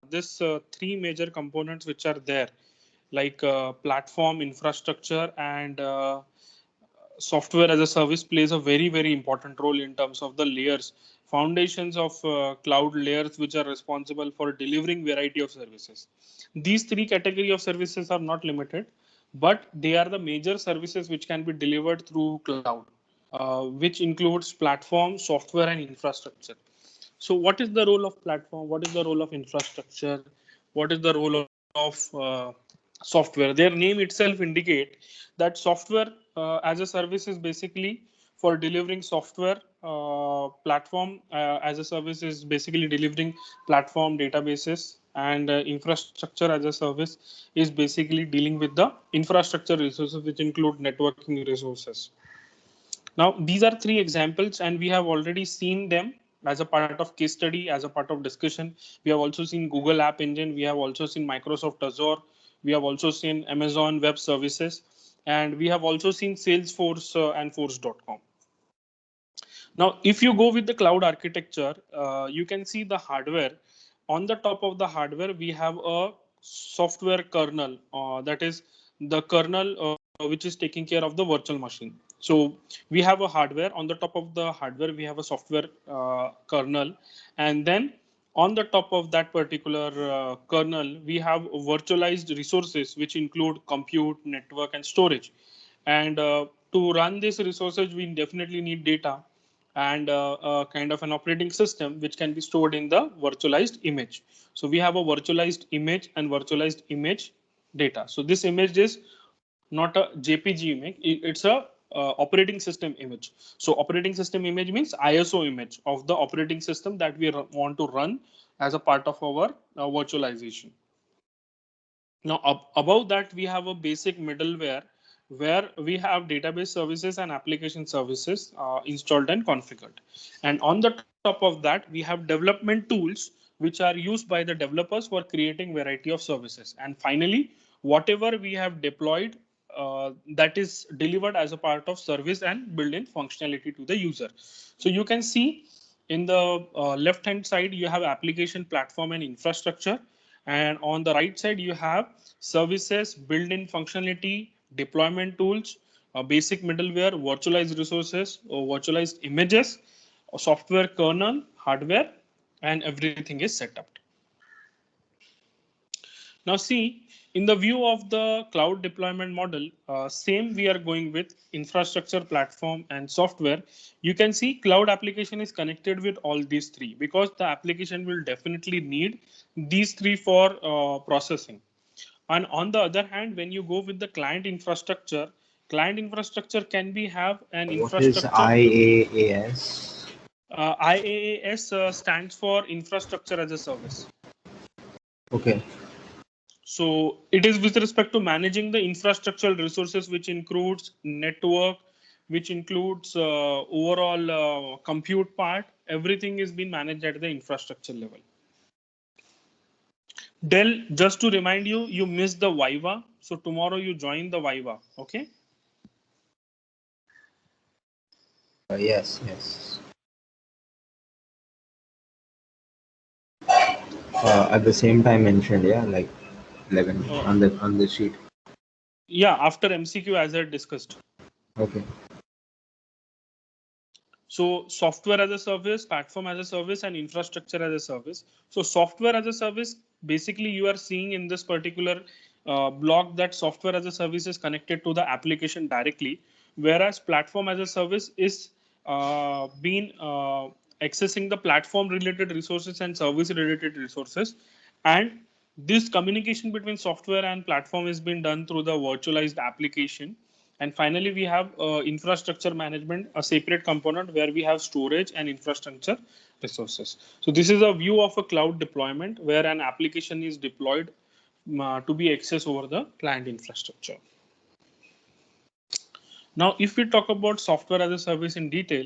this three major components which are there, like platform, infrastructure, and software as a service plays a very important role in terms of the layers, foundations of cloud layers which are responsible for delivering variety of services. These three category of services are not limited, but they are the major services which can be delivered through cloud, which includes platform, software, and infrastructure. So what is the role of platform? What is the role of infrastructure? What is the role of software? Their name itself indicate that software as a service is basically for delivering software. Platform as a service is basically delivering platform databases, and infrastructure as a service is basically dealing with the infrastructure resources, which include networking resources. Now, these are three examples, and we have already seen them as a part of case study, as a part of discussion. We have also seen Google App Engine. We have also seen Microsoft Azure. We have also seen Amazon Web Services. And we have also seen Salesforce and Force.com. Now, if you go with the cloud architecture, you can see the hardware. On the top of the hardware, we have a software kernel, that is the kernel which is taking care of the virtual machine. So we have a hardware. On the top of the hardware, we have a software kernel. And then on the top of that particular kernel, we have virtualized resources, which include compute, network, and storage. And to run these resources, we definitely need data and kind of an operating system which can be stored in the virtualized image. So we have a virtualized image and virtualized image data. So this image is not a JPG image, it's a operating system image. So operating system image means ISO image of the operating system that we want to run as a part of our virtualization. Now, above that, we have a basic middleware where we have database services and application services installed and configured. And on the top of that, we have development tools which are used by the developers for creating variety of services. And finally, whatever we have deployed, that is delivered as a part of service and built in functionality to the user. So you can see in the left hand side, you have application, platform, and infrastructure. And on the right side, you have services, built-in functionality, deployment tools, basic middleware, virtualized resources, virtualized images, software kernel, hardware, and everything is set up. Now see, in the view of the cloud deployment model, same we are going with infrastructure, platform, and software. You can see cloud application is connected with all these three because the application will definitely need these three for processing. And on the other hand, when you go with the client infrastructure can be have an What is infrastructure. IaaS? IaaS stands for infrastructure as a service. Okay. So it is with respect to managing the infrastructural resources, which includes network, which includes overall compute part. Everything is being managed at the infrastructure level. Dell, just to remind you, you missed the Viva. So tomorrow you join the Viva. Okay. Yes, yes. At the same time mentioned, yeah, like 11 on the sheet. Yeah, after MCQ as I discussed. Okay. So software as a service, platform as a service, and infrastructure as a service. So software as a service, basically you are seeing in this particular block that software as a service is connected to the application directly, whereas platform as a service is being accessing the platform related resources and service related resources. And this communication between software and platform is being done through the virtualized application. And finally, we have infrastructure management, a separate component where we have storage and infrastructure resources. So this is a view of a cloud deployment where an application is deployed to be accessed over the client infrastructure. Now, if we talk about software as a service in detail,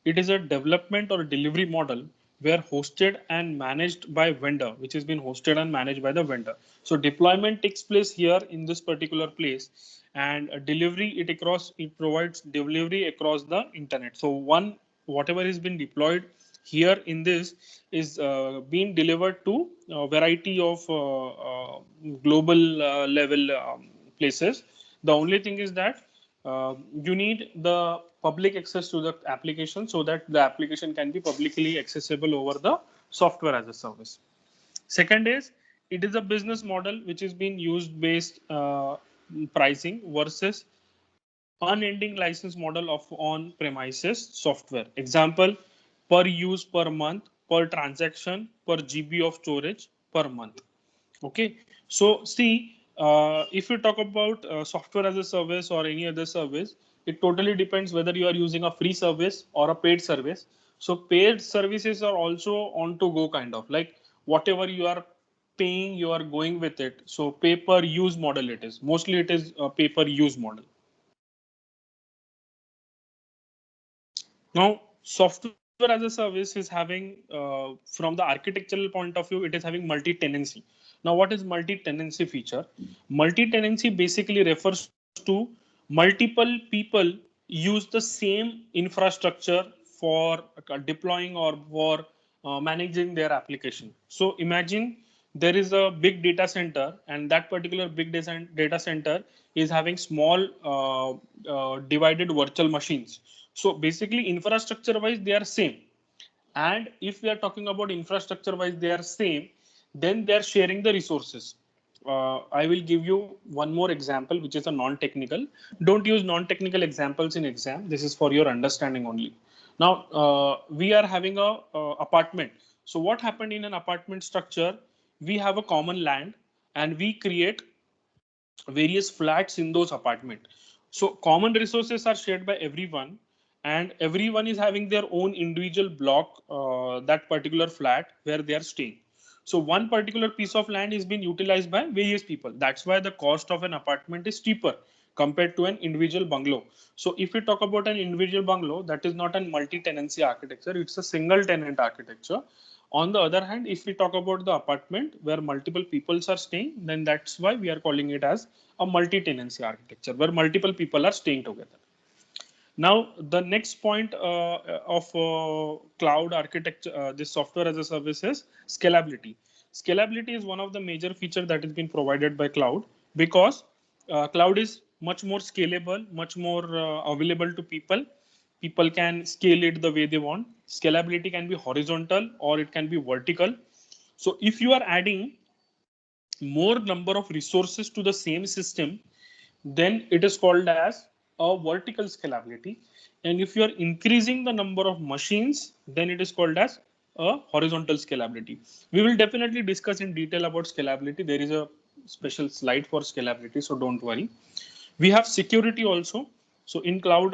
it is a development or delivery model where hosted and managed by vendor, which has been hosted and managed by the vendor. So deployment takes place here in this particular place, and delivery it provides delivery across the internet. So whatever has been deployed here in this is being delivered to a variety of global level places. The only thing is that you need the public access to the application so that the application can be publicly accessible over the software as a service. Second is it is a business model which is being used based pricing versus unending license model of on premises software. Example, per use per month, per transaction, per GB of storage per month. Okay, so see, if you talk about software as a service or any other service, it totally depends whether you are using a free service or a paid service. So paid services are also on to go kind of like whatever you are paying, you are going with it. So pay per use model it is. Mostly it is a pay per use model. Now, software as a service is having, from the architectural point of view, it is having multi-tenancy. Now, what is multi-tenancy feature? Multi-tenancy basically refers to multiple people use the same infrastructure for deploying or for managing their application. So imagine there is a big data center, and that particular big data center is having small divided virtual machines. So basically, infrastructure wise, they are same. And if we are talking about infrastructure wise, they are same, then they are sharing the resources. I will give you one more example, which is a non-technical. Don't use non-technical examples in exam. This is for your understanding only. Now, we are having a apartment. So what happened in an apartment structure? We have a common land and we create various flats in those apartment. So common resources are shared by everyone, and everyone is having their own individual block, that particular flat where they are staying. So one particular piece of land is being utilized by various people. That's why the cost of an apartment is cheaper compared to an individual bungalow. So if we talk about an individual bungalow, that is not a multi-tenancy architecture, it's a single tenant architecture. On the other hand, if we talk about the apartment where multiple peoples are staying, then that's why we are calling it as a multi-tenancy architecture where multiple people are staying together. Now, the next point of cloud architecture, this software as a service is scalability. Scalability is one of the major features that has been provided by cloud because cloud is much more scalable, much more available to people. People can scale it the way they want. Scalability can be horizontal or it can be vertical. So if you are adding more number of resources to the same system, then it is called as a vertical scalability. And if you are increasing the number of machines, then it is called as a horizontal scalability. We will definitely discuss in detail about scalability. There is a special slide for scalability, so don't worry. We have security also. So in cloud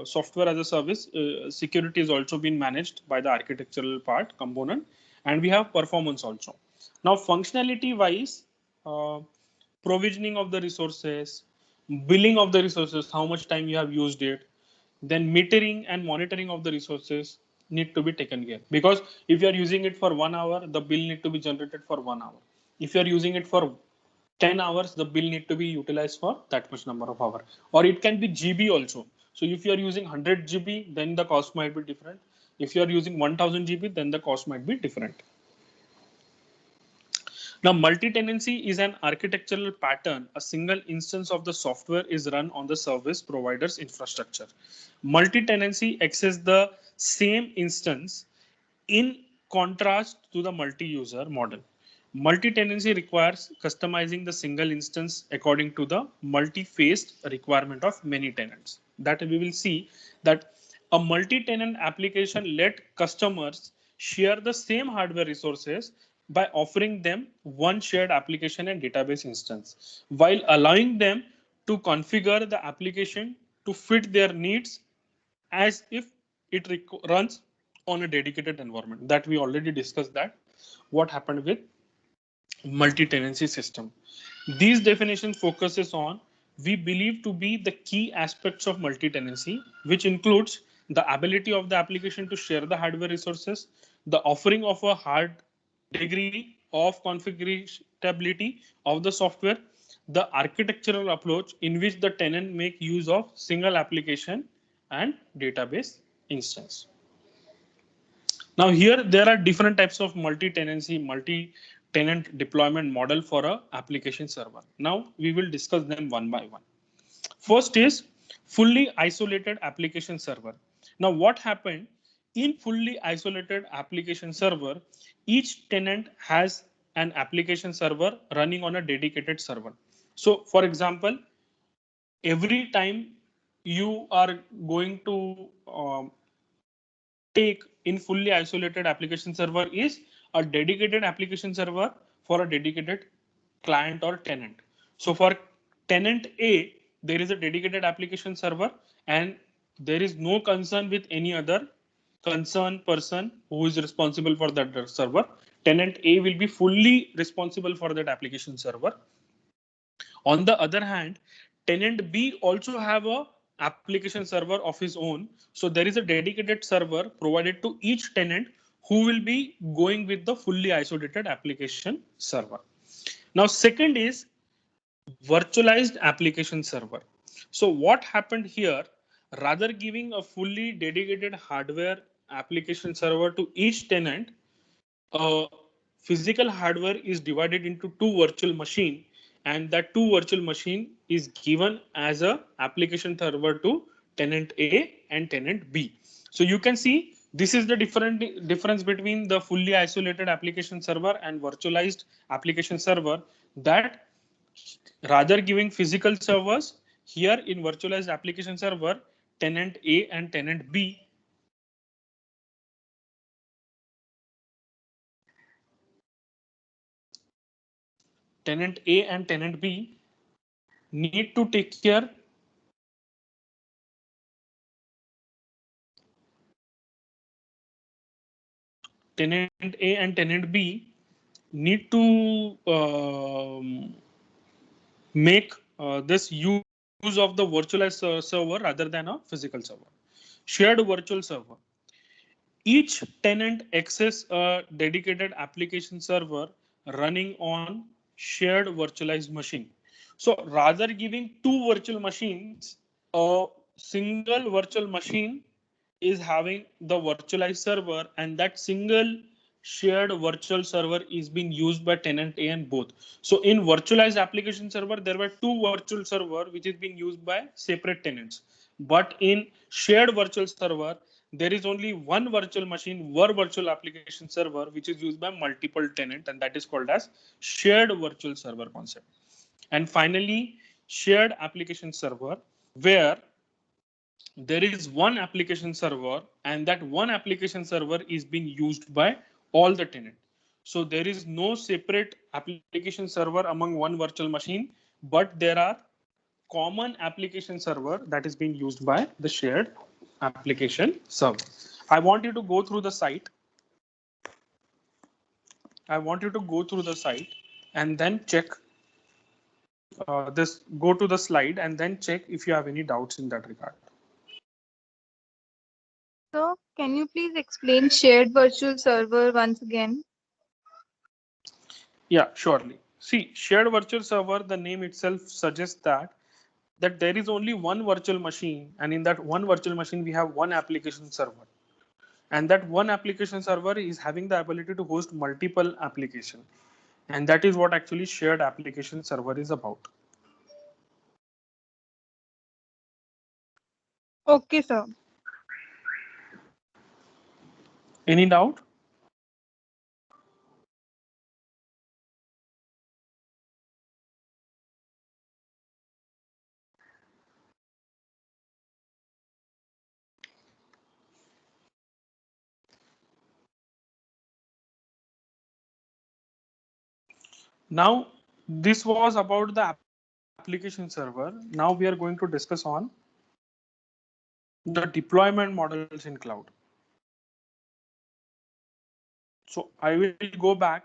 software as a service, security is also being managed by the architectural part component, and we have performance also. Now, functionality wise, uh, provisioning of the resources, billing of the resources, how much time you have used it, then metering and monitoring of the resources need to be taken care, because if you are using it for 1 hour, the bill need to be generated for 1 hour. If you are using it for 10 hours, the bill need to be utilized for that much number of hours. Or it can be GB also. So if you are using 100 GB, then the cost might be different. If you are using 1000 GB, then the cost might be different. Now, multi-tenancy is an architectural pattern. A single instance of the software is run on the service provider's infrastructure. Multi-tenancy accesses the same instance in contrast to the multi-user model. Multi-tenancy requires customizing the single instance according to the multi-phased requirement of many tenants. That we will see that a multi-tenant application let customers share the same hardware resources by offering them one shared application and database instance, while allowing them to configure the application to fit their needs as if it runs on a dedicated environment. That we already discussed that what happened with multi-tenancy system. These definitions focuses on we believe to be the key aspects of multi-tenancy, which includes the ability of the application to share the hardware resources, the offering of a hard degree of configurability of the software, the architectural approach in which the tenant make use of single application and database instance. Now here there are different types of multi-tenancy, multi-tenant deployment model for a application server. Now we will discuss them one by one. First is fully isolated application server. Now what happened in fully isolated application server, each tenant has an application server running on a dedicated server. So for example, every time you are going to take in fully isolated application server is a dedicated application server for a dedicated client or tenant. So for tenant A, there is a dedicated application server and there is no concern with any other concerned person who is responsible for that server. Tenant A will be fully responsible for that application server. On the other hand, tenant B also have a application server of his own. So there is a dedicated server provided to each tenant who will be going with the fully isolated application server. Now, second is virtualized application server. So what happened here, rather giving a fully dedicated hardware application server to each tenant, physical hardware is divided into two virtual machine, and that two virtual machine is given as a application server to tenant A and tenant B. So you can see this is the difference between the fully isolated application server and virtualized application server, that rather giving physical servers, here in virtualized application server, tenant A and tenant B tenant A and tenant B need to take care tenant A and tenant B need to make this use of the virtualized server rather than a physical server. Shared virtual server. Each tenant access a dedicated application server running on shared virtualized machine. So rather giving two virtual machines, a single virtual machine is having the virtualized server, and that single shared virtual server is being used by tenant A and both. So in virtualized application server, there were two virtual server which is being used by separate tenants. But in shared virtual server, there is only one virtual machine, one virtual application server, which is used by multiple tenant, and that is called as shared virtual server concept. And finally, shared application server, where there is one application server and that one application server is being used by all the tenants. So there is no separate application server among one virtual machine, but there are common application server that is being used by the shared application server. I want you to go through the site. I want you to go through the site and then check this, go to the slide and then check if you have any doubts in that regard. So, can you please explain shared virtual server once again? Yeah, surely. See, shared virtual server, the name itself suggests that there is only one virtual machine, and in that one virtual machine we have one application server, and that one application server is having the ability to host multiple application, and that is what actually shared application server is about. Okay, sir. Any doubt? Now, this was about the application server. Now we are going to discuss on the deployment models in cloud. So I will go back.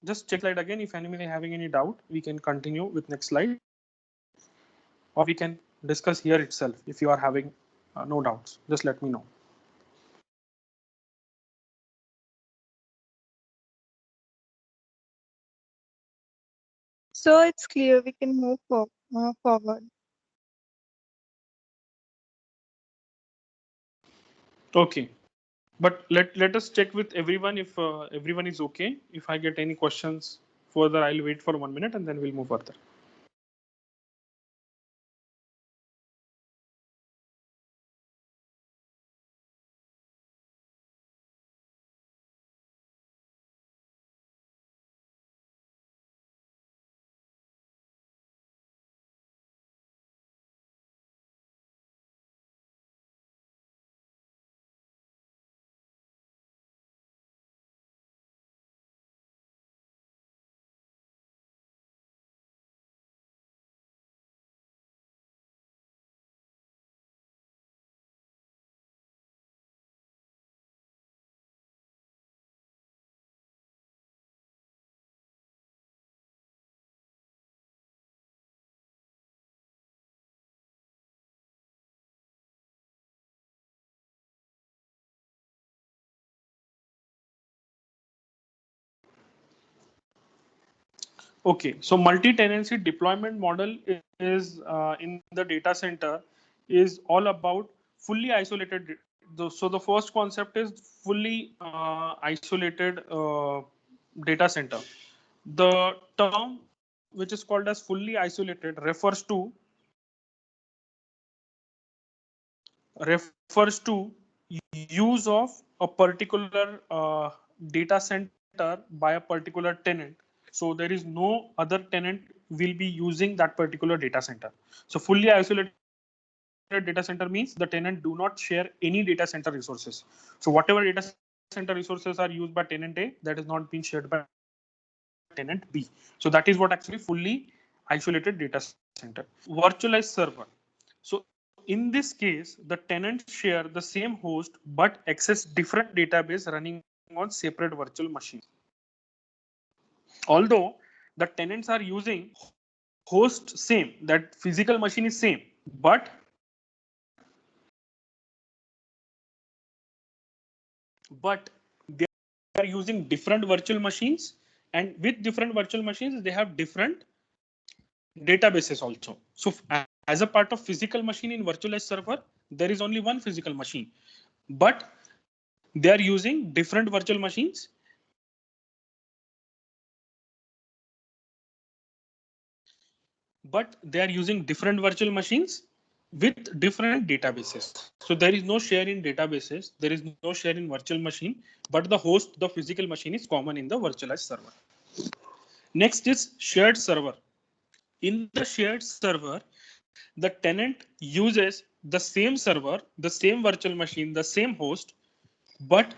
Just check slide again. If anybody having any doubt, we can continue with next slide, or we can discuss here itself. If you are having no doubts, just let me know. So it's clear we can move forward. Okay. But let us check with everyone if everyone is okay. If I get any questions further, I'll wait for 1 minute and then we'll move further. Okay, so multi-tenancy deployment model is in the data center is all about fully isolated. So the first concept is fully isolated data center. The term which is called as fully isolated refers to use of a particular data center by a particular tenant. So there is no other tenant will be using that particular data center. So fully isolated data center means the tenant do not share any data center resources. So whatever data center resources are used by tenant A, that is not being shared by tenant B. So that is what actually fully isolated data center. Virtualized server. So in this case, the tenants share the same host but access different database running on separate virtual machines. Although the tenants are using host same, that physical machine is same, but they are using different virtual machines, and with different virtual machines they have different databases also. So as a part of physical machine in virtualized server, there is only one physical machine, but they are using different virtual machines. But they are using different virtual machines with different databases. So there is no share in databases, there is no share in virtual machine, but the host, the physical machine is common in the virtualized server. Next is shared server. In the shared server, the tenant uses the same server, the same virtual machine, the same host, but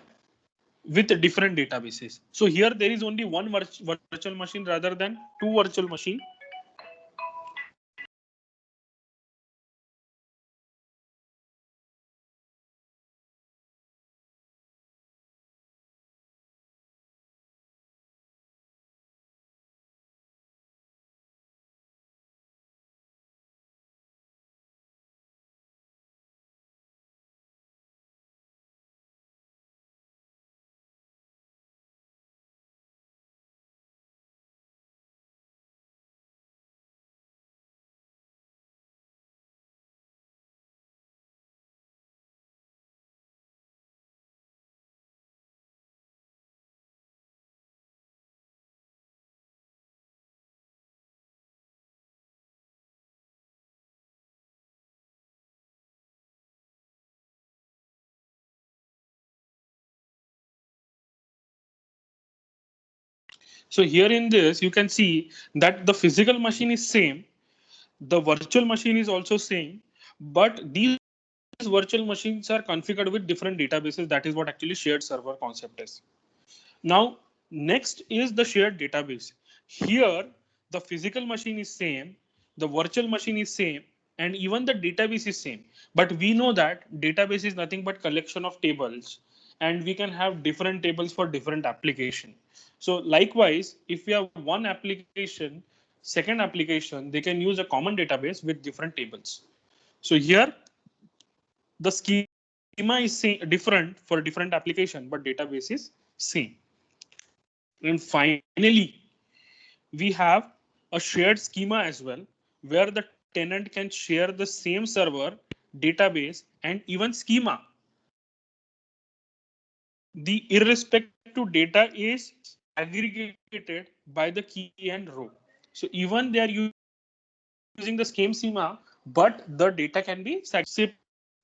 with different databases. So here there is only one virtual machine rather than two virtual machine. So here in this, you can see that the physical machine is same, the virtual machine is also same, but these virtual machines are configured with different databases. That is what actually shared server concept is. Now, next is the shared database. Here, the physical machine is same, the virtual machine is same, and even the database is same. But we know that database is nothing but collection of tables, and we can have different tables for different application. So likewise, if we have one application, second application, they can use a common database with different tables. So here, the schema is different for different application, but database is same. And finally, we have a shared schema as well, where the tenant can share the same server, database, and even schema the irrespective data is aggregated by the key and row. So even they are using the same schema, but the data can be separate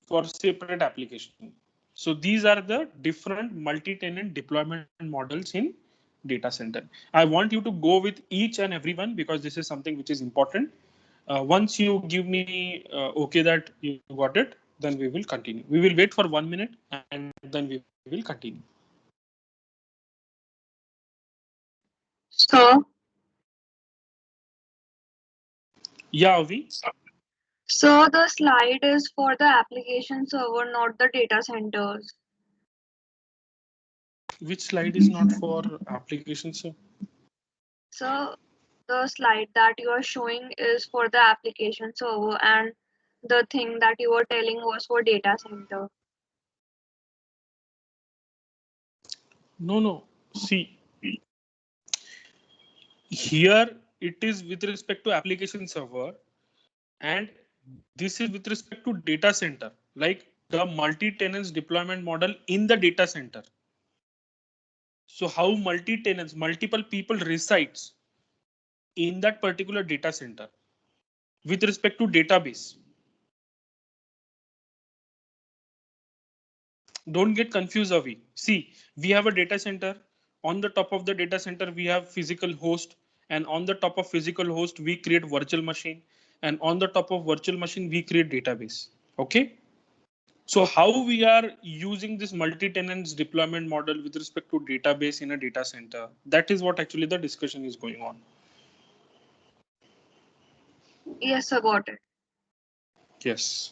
for separate application. So these are the different multi-tenant deployment models in data center. I want you to go with each and every one because this is something which is important. Once you give me okay that you got it, then we will continue. We will wait for 1 minute and then we will continue. So, Yeah, Avi. so the slide is for the application server, not the data centers. Which slide is not for applications, sir? So the slide that you are showing is for the application server, and the thing that you were telling was for data center. No, no. See, here it is with respect to application server, and this is with respect to data center, like the multi-tenants deployment model in the data center. So how multi-tenants, multiple people resides in that particular data center with respect to database. Don't get confused, Avi. See, we have a data center. On the top of the data center, we have physical host. And on the top of physical host, we create virtual machine. And on the top of virtual machine, we create database. Okay. So how we are using this multi-tenants deployment model with respect to database in a data center? That is what actually the discussion is going on. Yes, I got it. Yes.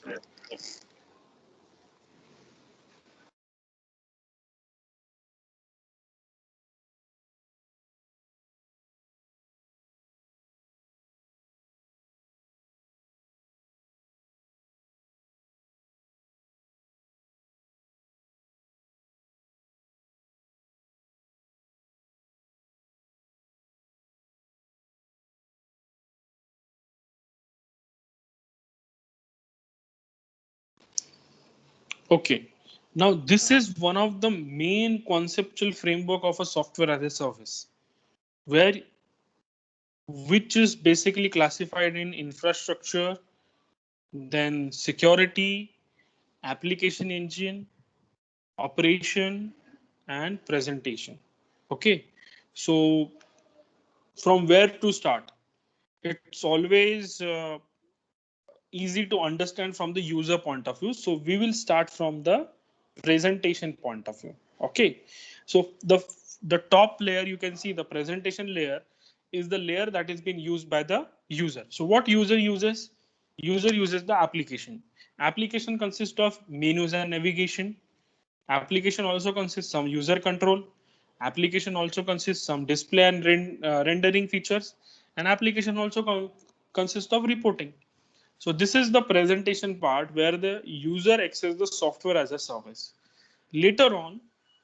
Okay. Now, this is one of the main conceptual framework of a software as a service, where which is basically classified in infrastructure, then security, application engine, operation, and presentation. Okay. So from where to start? It's always easy to understand from the user point of view. So we will start from the presentation point of view. Okay. So the top layer, you can see the presentation layer is the layer that is being used by the user. So what user uses? User uses the application. Application consists of menus and navigation. Application also consists some user control. Application also consists some display and rendering features. And application also consists of reporting. So this is the presentation part where the user accesses the software as a service. Later on,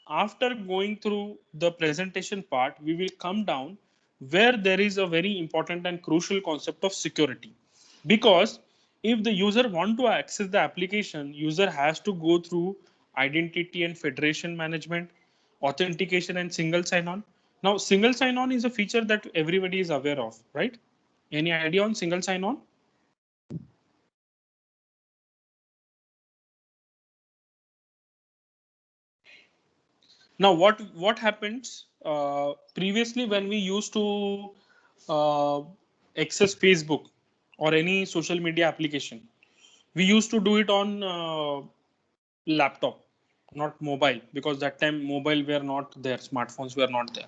after going through the presentation part, we will come down where there is a very important and crucial concept of security. Because if the user want to access the application, user has to go through identity and federation management, authentication and single sign-on. Now, single sign-on is a feature that everybody is aware of, right? Any idea on single sign-on? Now, what happens previously when we used to uh, access Facebook or any social media application, we used to do it on laptop, not mobile, because that time mobile were not there, smartphones were not there.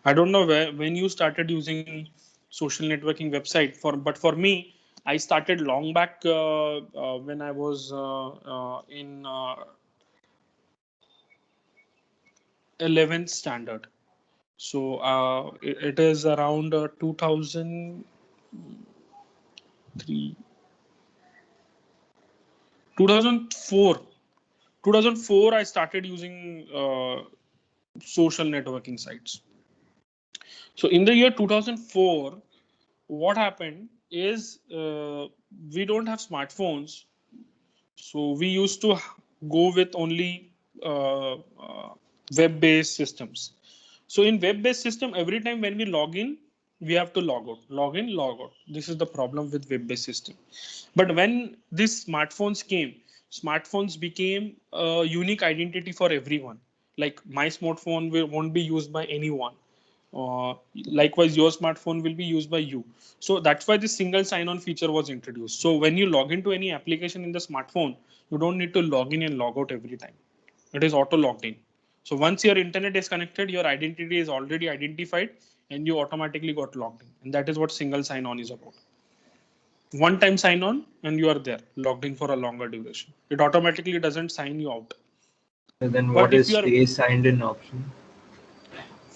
I don't know where when you started using social networking website but for me, I started long back when I was in 11th standard. So it is around 2003, 2004. 2004, I started using social networking sites. So in the year 2004, what happened is we don't have smartphones. So we used to go with only web-based systems. So in web-based system, every time when we log in, we have to log out, log in, log out. This is the problem with web-based system. But when these smartphones came, smartphones became a unique identity for everyone. Like my smartphone won't be used by anyone. Likewise, your smartphone will be used by you. So that's why this single sign-on feature was introduced. So when you log into any application in the smartphone, you don't need to log in and log out every time. It is auto logged in. So once your internet is connected, your identity is already identified and you automatically got logged in. And that is what single sign-on is about. One time sign on and you are there, logged in for a longer duration. It automatically doesn't sign you out. So then But what if is you are stay signed in option?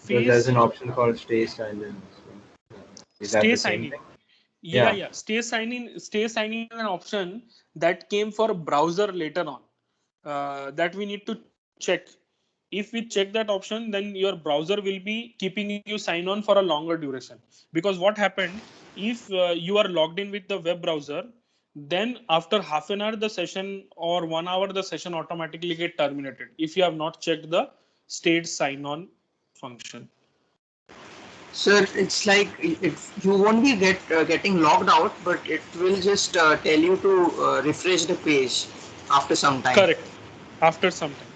Because there's face an option called stay signed in. So is that stay the same signing, thing? yeah, stay signing is an option that came for browser later on, that we need to check. If we check that option, then your browser will be keeping you sign on for a longer duration. Because what happened, if you are logged in with the web browser, then after half an hour the session or 1 hour the session automatically get terminated if you have not checked the state sign on function. Sir, it's like you won't be getting logged out, but it will just tell you to refresh the page after some time. Correct. After some time,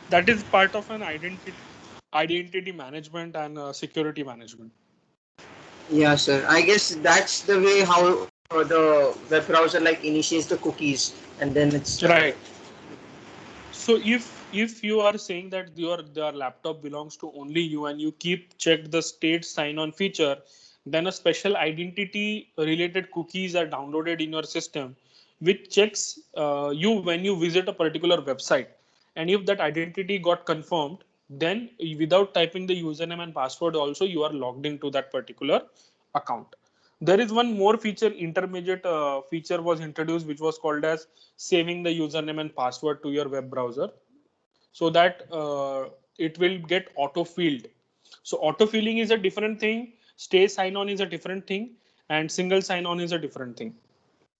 that is part of an identity management and security management. Yeah, sir. I guess that's the way how the web browser like initiates the cookies, and then it's Right. So if you are saying that your laptop belongs to only you and you keep checked the state sign on feature, then a special identity related cookies are downloaded in your system, which checks you when you visit a particular website. And if that identity got confirmed, then without typing the username and password, also you are logged into that particular account. There is one more feature, intermediate feature was introduced, which was called as saving the username and password to your web browser, so that it will get auto filled. So auto filling is a different thing, stay sign on is a different thing, and single sign on is a different thing.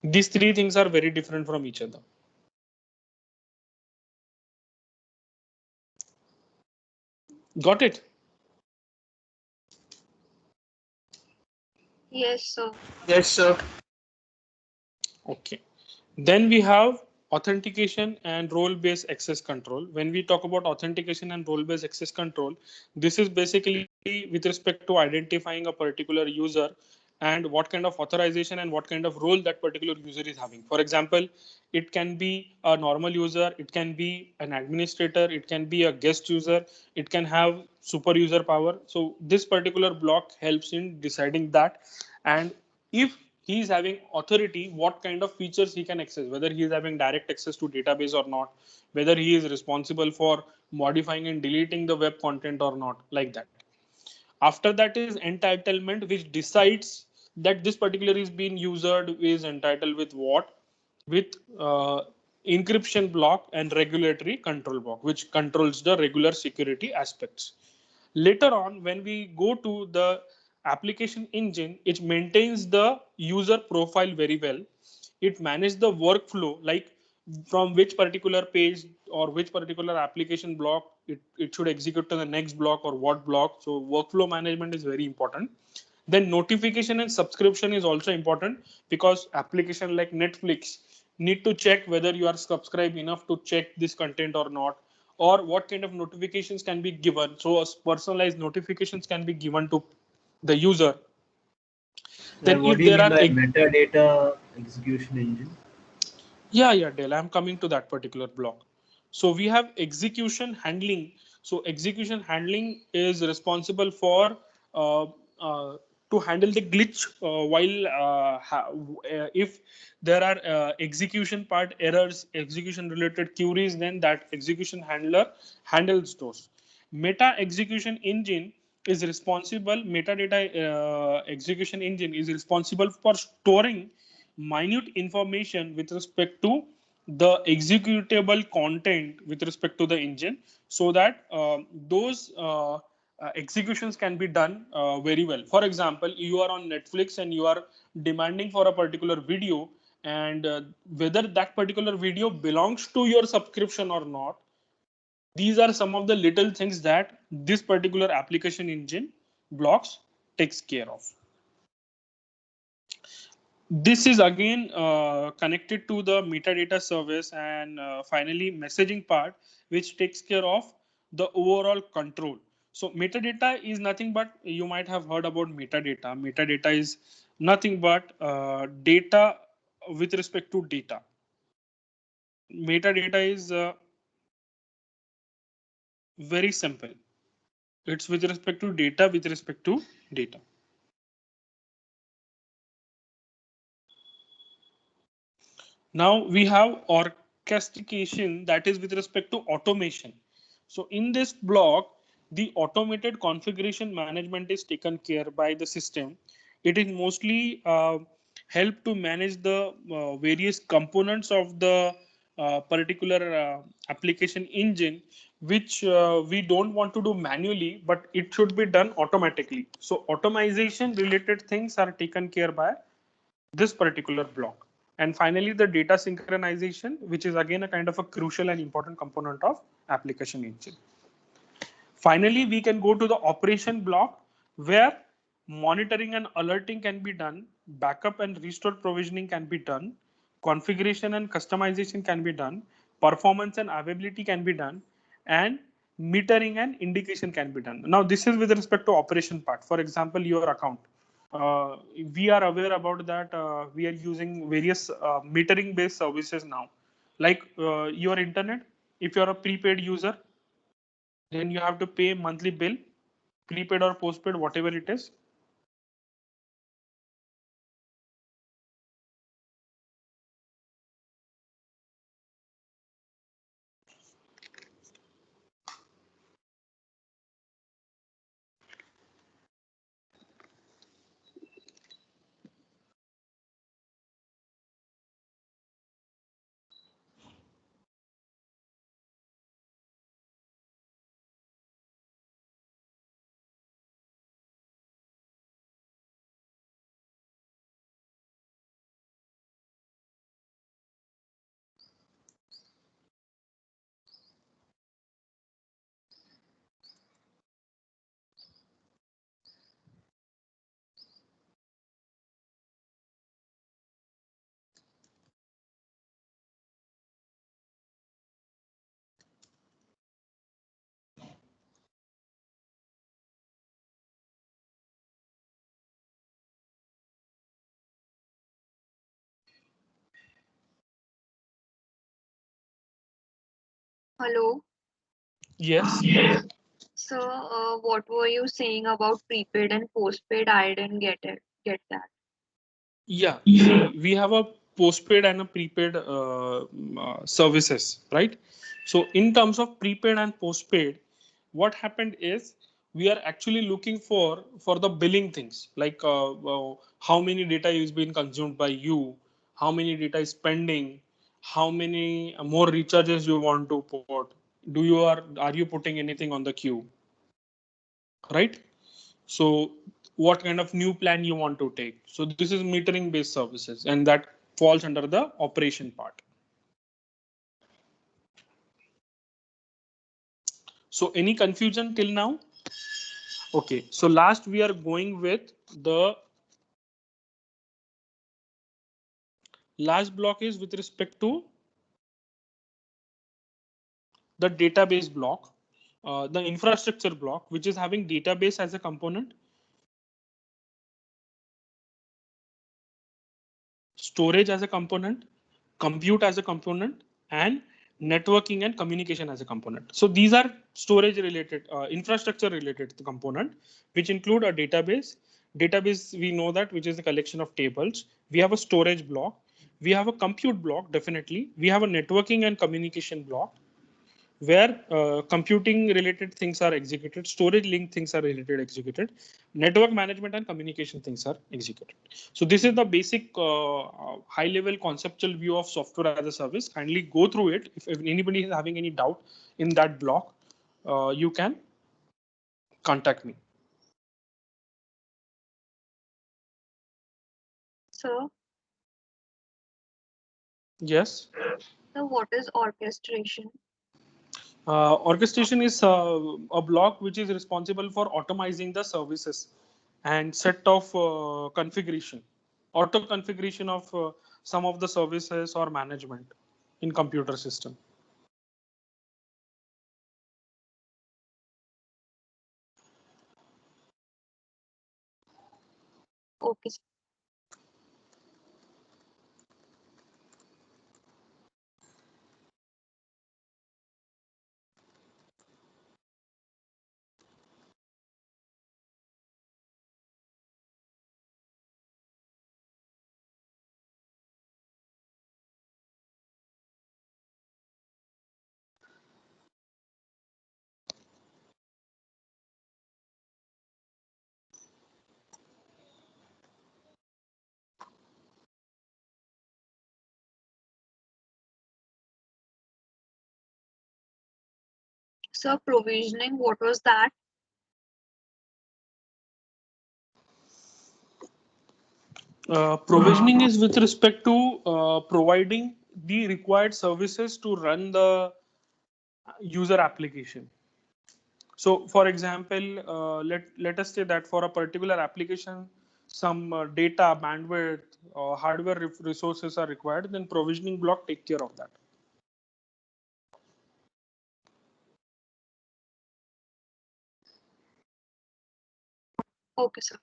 These three things are very different from each other. Got it? Yes, sir. yes, sir. Okay. Then we have authentication and role-based access control. When we talk about authentication and role-based access control, this is basically with respect to identifying a particular user and what kind of authorization and what kind of role that particular user is having. For example, it can be a normal user, it can be an administrator, it can be a guest user, it can have super user power. So this particular block helps in deciding that. And if he is having authority, what kind of features he can access, whether he is having direct access to database or not, whether he is responsible for modifying and deleting the web content or not, like that. After that is entitlement, which decides that this particular is being used is entitled with what, with encryption block and regulatory control block, which controls the regular security aspects. Later on, when we go to the application engine, it maintains the user profile very well. It manages the workflow, like from which particular page or which particular application block it should execute to the next block or what block. So workflow management is very important. Then notification and subscription is also important, because application like Netflix need to check whether you are subscribed enough to check this content or not, or what kind of notifications can be given. So personalized notifications can be given to the user. And Then what if do you there mean are by metadata execution engine? yeah, Dale, I'm coming to that particular block. So we have execution handling. So execution handling is responsible for uh, to handle the glitch while if there are execution part errors, execution related queries, then that execution handler handles those. Meta execution engine is responsible. Metadata execution engine is responsible for storing minute information with respect to the executable content with respect to the engine, so that those executions can be done very well. For example, you are on Netflix and you are demanding for a particular video, and whether that particular video belongs to your subscription or not, These are some of the little things that this particular application engine blocks takes care of. This is again connected to the metadata service and finally messaging part, which takes care of the overall control. So metadata is nothing but, you might have heard about metadata. Metadata is nothing but data with respect to data. Metadata is very simple. It's with respect to data with respect to data. Now we have orchestration, that is with respect to automation. So in this block, the automated configuration management is taken care by the system. It is mostly help to manage the various components of the particular application engine, which we don't want to do manually, but it should be done automatically. So automation related things are taken care by this particular block. And finally, the data synchronization, which is again a kind of a crucial and important component of application engine. Finally, we can go to the operation block where monitoring and alerting can be done, backup and restore provisioning can be done, configuration and customization can be done, performance and availability can be done, and metering and indication can be done. Now, this is with respect to operation part. For example, your account. We are aware about that we are using various metering based services now, like your internet. If you're a prepaid user, then you have to pay monthly bill, prepaid or postpaid, whatever it is. Hello. Yes. So, what were you saying about prepaid and postpaid? I didn't get that. Yeah. See, we have a postpaid and a prepaid services, right? So in terms of prepaid and postpaid, what happened is we are actually looking for the billing things, like how many data is being consumed by you, how many data is pending, how many more recharges you want to put. Are you putting anything on the queue, right? So what kind of new plan you want to take. So this is metering based services, and that falls under the operation part. So any confusion till now? Okay, so last we are going with the last block is with respect to the database block, the infrastructure block, which is having database as a component, storage as a component, compute as a component, and networking and communication as a component. So these are storage related, infrastructure related component, which include a database. Database, we know that, which is a collection of tables. We have a storage block. We have a compute block, definitely. We have a networking and communication block, where computing related things are executed, storage link things are related executed, network management and communication things are executed. So this is the basic high level conceptual view of software as a service. Kindly go through it. If anybody is having any doubt in that block, you can contact me. So, Yes. what is orchestration? Orchestration is a block which is responsible for automizing the services and set of configuration, auto configuration of some of the services or management in computer system. Okay, sir. So provisioning, what was that? Provisioning is with respect to providing the required services to run the user application. So, for example, let us say that for a particular application, some data, bandwidth, hardware resources are required. Then provisioning block take care of that. Okay, sir.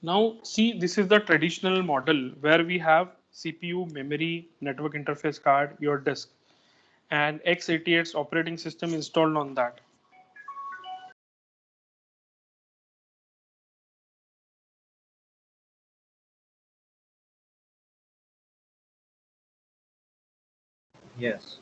Now, see, this is the traditional model where we have CPU, memory, network interface card, your disk, and x88's operating system installed on that. Yes.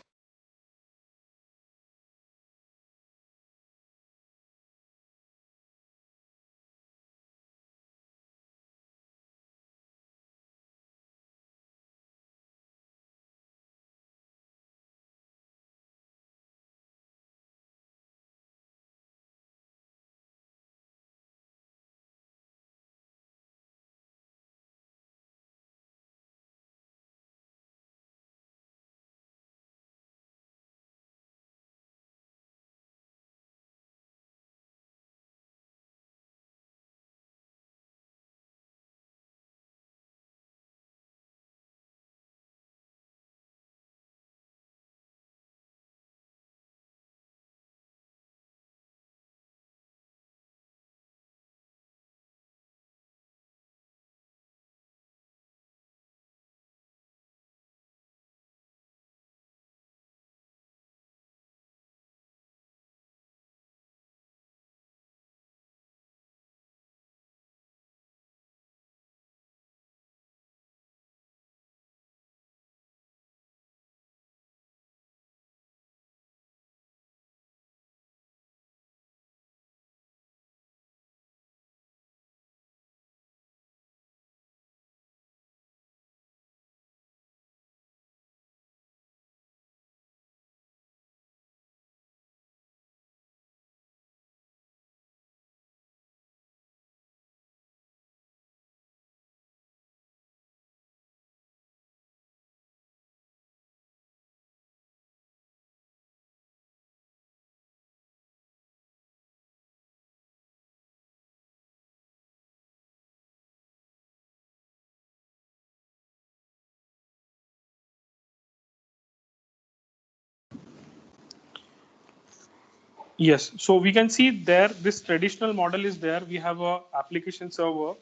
Yes, so we can see there this traditional model is there. We have a application server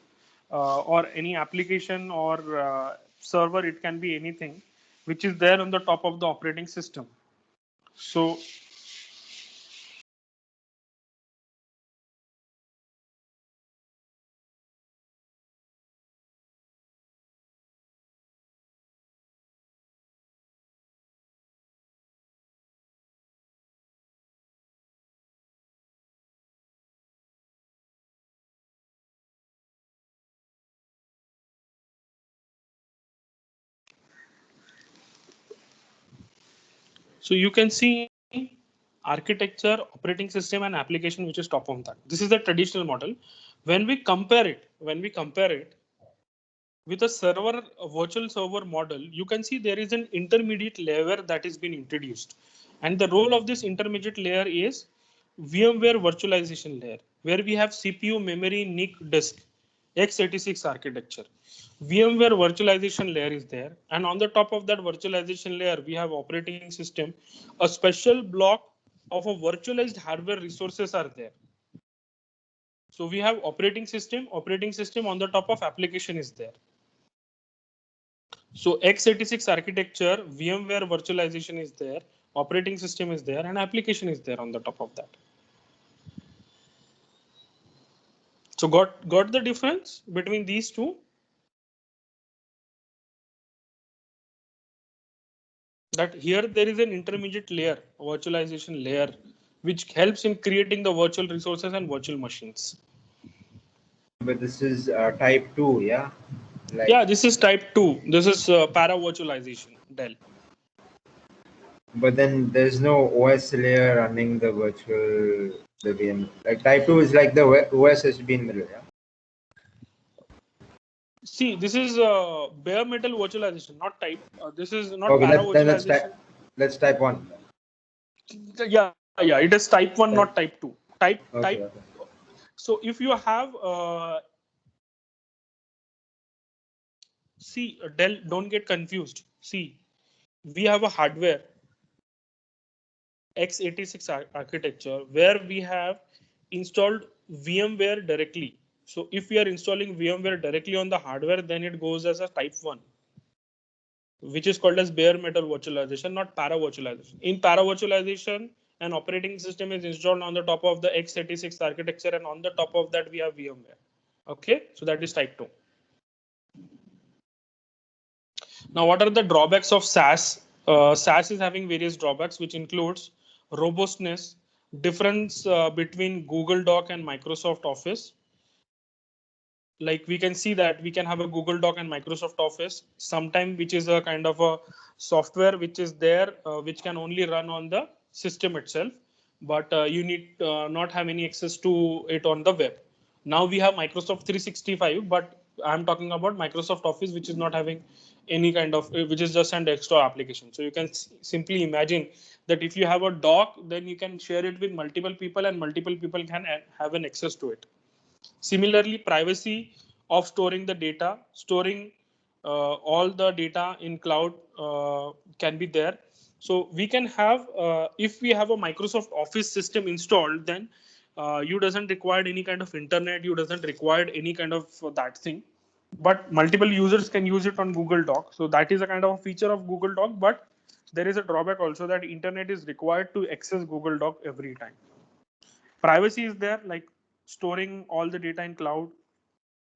or any application or server. It can be anything which is there on the top of the operating system. So So you can see architecture, operating system, and application, which is top of that. This is the traditional model. When we compare it with a server, a virtual server model, you can see there is an intermediate layer that is being introduced. And the role of this intermediate layer is VMware virtualization layer, where we have CPU, memory, NIC, disk, x86 architecture. VMware virtualization layer is there. And on the top of that virtualization layer, we have operating system. A special block of a virtualized hardware resources are there. So we have operating system on the top of application is there. So x86 architecture, VMware virtualization is there, operating system is there, and application is there on the top of that. So got the difference between these two? That here there is an intermediate layer, virtualization layer, which helps in creating the virtual resources and virtual machines. But this is type 2, yeah? Like, Yeah, this is type 2. This is para virtualization, Dell. but then there's no OS layer running the virtual, the VM. Like type 2 is like the OS has been middle, yeah? See, this is bare metal virtualization, not type. This is not Okay, para then virtualization. let's type 1. Yeah, it is type 1, not type 2. Okay. So if you have see, Dell, don't get confused. See, we have a hardware x86 architecture where we have installed VMware directly. So if we are installing VMware directly on the hardware, then it goes as a type 1, which is called as bare metal virtualization, not para virtualization. In para virtualization, an operating system is installed on the top of the x86 architecture, and on the top of that we have VMware. Okay, so that is type 2. Now, what are the drawbacks of SaaS? SaaS is having various drawbacks, which includes robustness, difference between Google Doc and Microsoft Office. Like we can see that we can have a Google Doc and Microsoft Office, sometime which is a kind of a software which is there, which can only run on the system itself, but you need not have any access to it on the web. Now we have Microsoft 365, but I'm talking about Microsoft Office, which is not having any kind of, which is just an extra application. So you can simply imagine that if you have a doc, then you can share it with multiple people and multiple people can have an access to it. Similarly, privacy of storing the data, storing all the data in cloud can be there. So we can have, if we have a Microsoft Office system installed, then you doesn't require any kind of internet, you doesn't require any kind of that thing. But multiple users can use it on Google Doc. So that is a kind of a feature of Google Doc, but there is a drawback also that internet is required to access Google Doc every time. Privacy is there, like storing all the data in cloud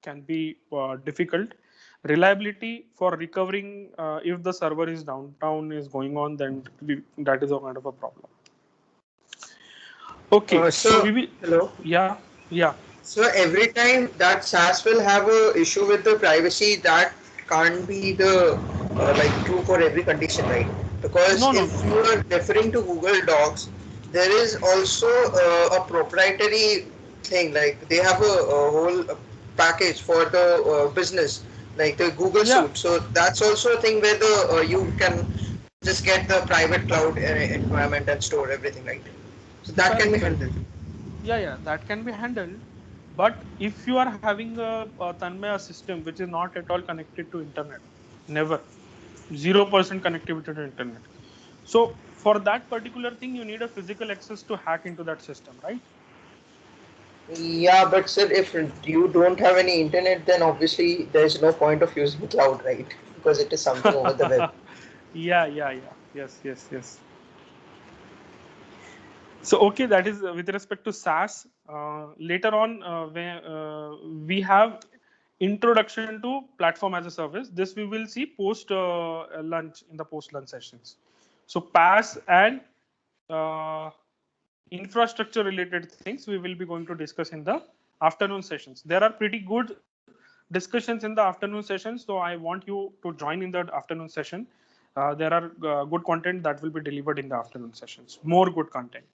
can be difficult. Reliability for recovering if the server is down is going on, then that is a kind of a problem. Okay, so we will. Hello. Yeah. So every time that SaaS will have a issue with the privacy, that can't be the like true for every condition, right? Because if you are referring to Google Docs, there is also a proprietary thing. Like they have a whole package for the business, like the Google Suite. So that's also a thing where the you can just get the private cloud environment and store everything, right? So that can be handled. Yeah, that can be handled. But if you are having a Tanmaya system which is not at all connected to internet, never, 0% connectivity to internet. So for that particular thing, you need a physical access to hack into that system, right? Yeah, but sir, if you don't have any internet, then obviously there is no point of using cloud, right? Because it is something over the web. Yeah. Yes. So, okay, that is with respect to SaaS. Later on, we have introduction to platform as a service. This we will see post lunch in the post lunch sessions. So, PaaS and infrastructure related things we will be going to discuss in the afternoon sessions. There are pretty good discussions in the afternoon sessions, so I want you to join in that afternoon session. there are good content that will be delivered in the afternoon sessions. More good content.